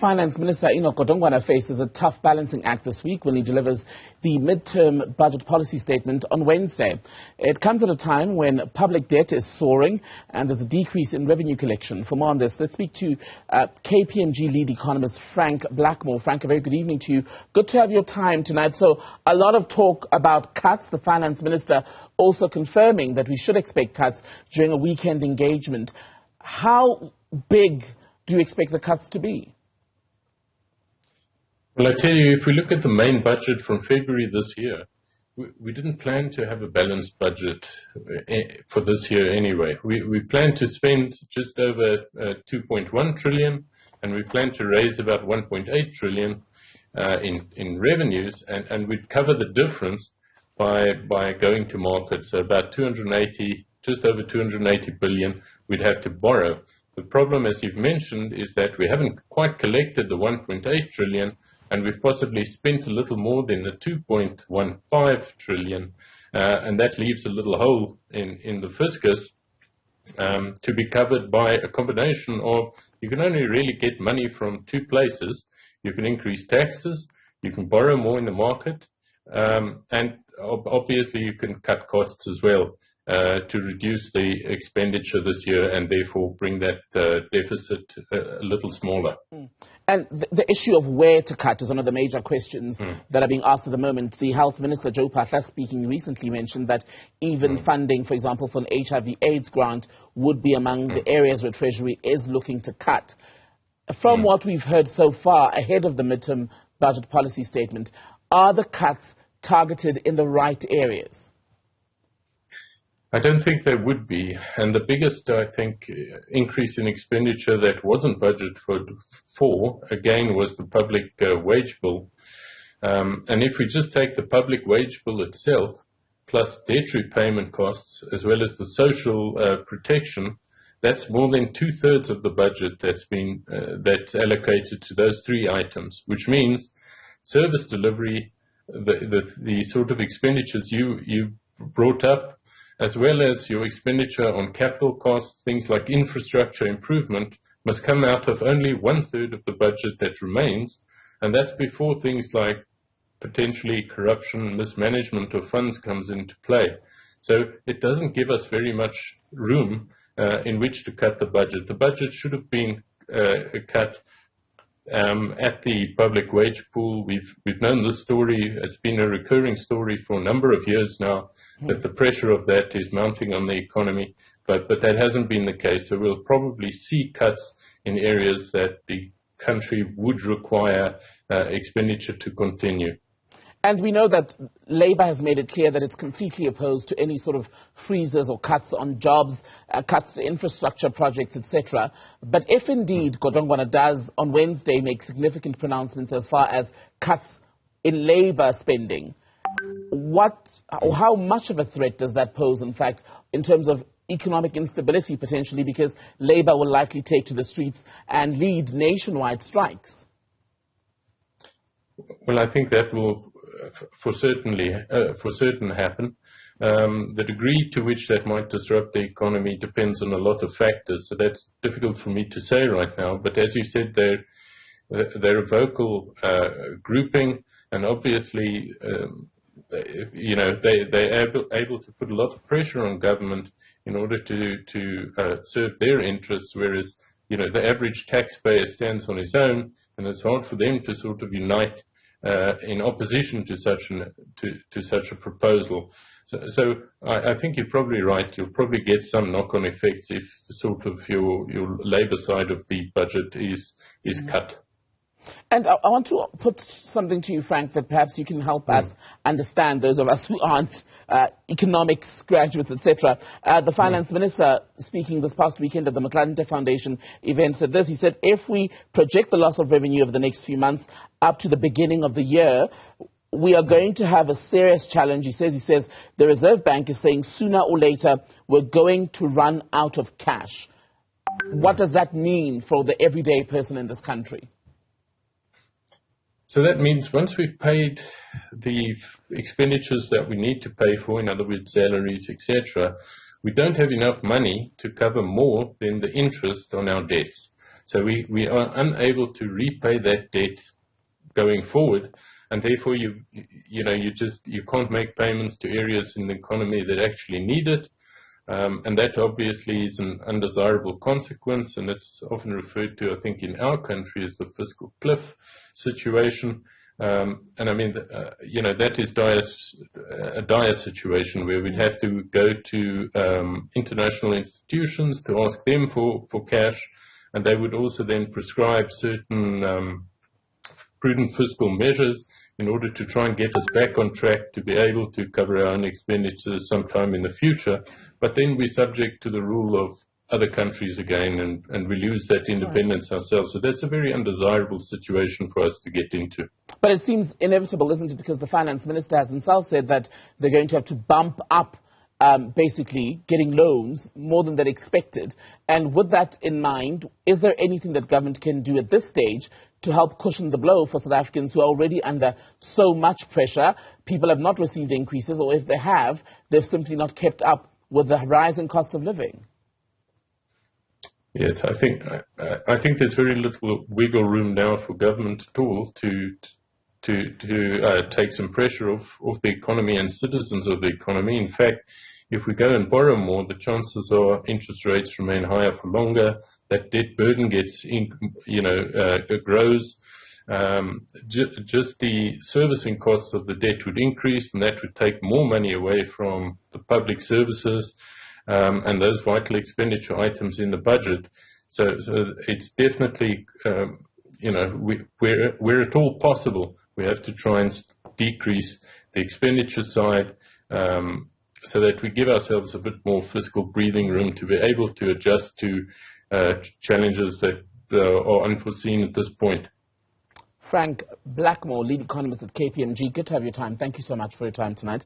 Finance Minister Enoch Godongwana faces a tough balancing act this week when he delivers the midterm budget policy statement on Wednesday. It comes at a time when public debt is soaring and there's a decrease in revenue collection. For more on this, let's speak to KPMG lead economist Frank Blackmore. Frank, a very good evening to you. Good to have your time tonight. So a lot of talk about cuts. The Finance Minister also confirming that we should expect cuts during a weekend engagement. How big do you expect the cuts to be? Well, I tell you, if we look at the main budget from February this year, we didn't plan to have a balanced budget for this year anyway. We planned to spend just over 2.1 trillion, and we planned to raise about 1.8 trillion in revenues, and we'd cover the difference by going to market. So about just over 280 billion we'd have to borrow. The problem, as you've mentioned, is that we haven't quite collected the 1.8 trillion, and we've possibly spent a little more than the 2.15 trillion, and that leaves a little hole in the fiscus to be covered by a combination of, you can only really get money from two places. You can increase taxes, you can borrow more in the market, and obviously you can cut costs as well to reduce the expenditure this year and therefore bring that deficit a little smaller. And the issue of where to cut is one of the major questions that are being asked at the moment. The Health Minister, Joe Pahla, speaking recently, mentioned that even funding, for example, for an HIV/AIDS grant would be among the areas where Treasury is looking to cut. From what we've heard so far ahead of the midterm budget policy statement, are the cuts targeted in the right areas? I don't think there would be, and the biggest, I think, increase in expenditure that wasn't budgeted for again, was the public wage bill. And if we just take the public wage bill itself, plus debt repayment costs, as well as the social protection, that's more than 2/3 of the budget that's allocated to those three items, which means service delivery, the sort of expenditures you brought up, as well as your expenditure on capital costs, things like infrastructure improvement, must come out of only 1/3 of the budget that remains, and that's before things like potentially corruption, mismanagement of funds comes into play. So it doesn't give us very much room in which to cut the budget. The budget should have been cut at the public wage pool. We've known this story. It's been a recurring story for a number of years now, that the pressure of that is mounting on the economy, but that hasn't been the case. So we'll probably see cuts in areas that the country would require expenditure to continue. And we know that Labour has made it clear that it's completely opposed to any sort of freezes or cuts on jobs, cuts to infrastructure projects, etc. But if indeed Godongwana does on Wednesday make significant pronouncements as far as cuts in Labour spending, how much of a threat does that pose, in fact, in terms of economic instability potentially, because Labour will likely take to the streets and lead nationwide strikes? Well, I think that will for certain happen. The degree to which that might disrupt the economy depends on a lot of factors, so that's difficult for me to say right now. But as you said, they're a vocal grouping, and obviously, they're able to put a lot of pressure on government in order to serve their interests, whereas the average taxpayer stands on his own, and it's hard for them to sort of unite in opposition to such a proposal. So I think you're probably right. You'll probably get some knock-on effects if sort of your Labour side of the budget is cut. And I want to put something to you, Frank, that perhaps you can help us understand, those of us who aren't economics graduates, etc. The Finance Minister, speaking this past weekend at the McLaren Foundation event, said this. He said, if we project the loss of revenue over the next few months up to the beginning of the year, we are going to have a serious challenge. He says the Reserve Bank is saying sooner or later we're going to run out of cash. What does that mean for the everyday person in this country? So that means once we've paid the expenditures that we need to pay for, in other words, salaries, etc., we don't have enough money to cover more than the interest on our debts. So we are unable to repay that debt going forward, and therefore you can't make payments to areas in the economy that actually need it. And that obviously is an undesirable consequence, and it's often referred to, I think, in our country as the fiscal cliff situation. And I mean, that is a dire situation where we'd have to go to international institutions to ask them for cash, and they would also then prescribe certain prudent fiscal measures in order to try and get us back on track to be able to cover our own expenditures sometime in the future. But then we're subject to the rule of other countries again, and we lose that independence ourselves. So that's a very undesirable situation for us to get into. But it seems inevitable, isn't it? Because the finance minister has himself said that they're going to have to bump up basically getting loans more than they're expected. And with that in mind, is there anything that government can do at this stage to help cushion the blow for South Africans who are already under so much pressure? People have not received increases, or if they have, they've simply not kept up with the rising cost of living. Yes, I think there's very little wiggle room now for government at all to take some pressure off the economy and citizens of the economy. In fact, if we go and borrow more, the chances are interest rates remain higher for longer. That debt burden grows. Just the servicing costs of the debt would increase, and that would take more money away from the public services and those vital expenditure items in the budget. So it's definitely, where at all possible, we have to try and decrease the expenditure side, so that we give ourselves a bit more fiscal breathing room to be able to adjust to challenges that are unforeseen at this point. Frank Blackmore, lead economist at KPMG, good to have your time. Thank you so much for your time tonight.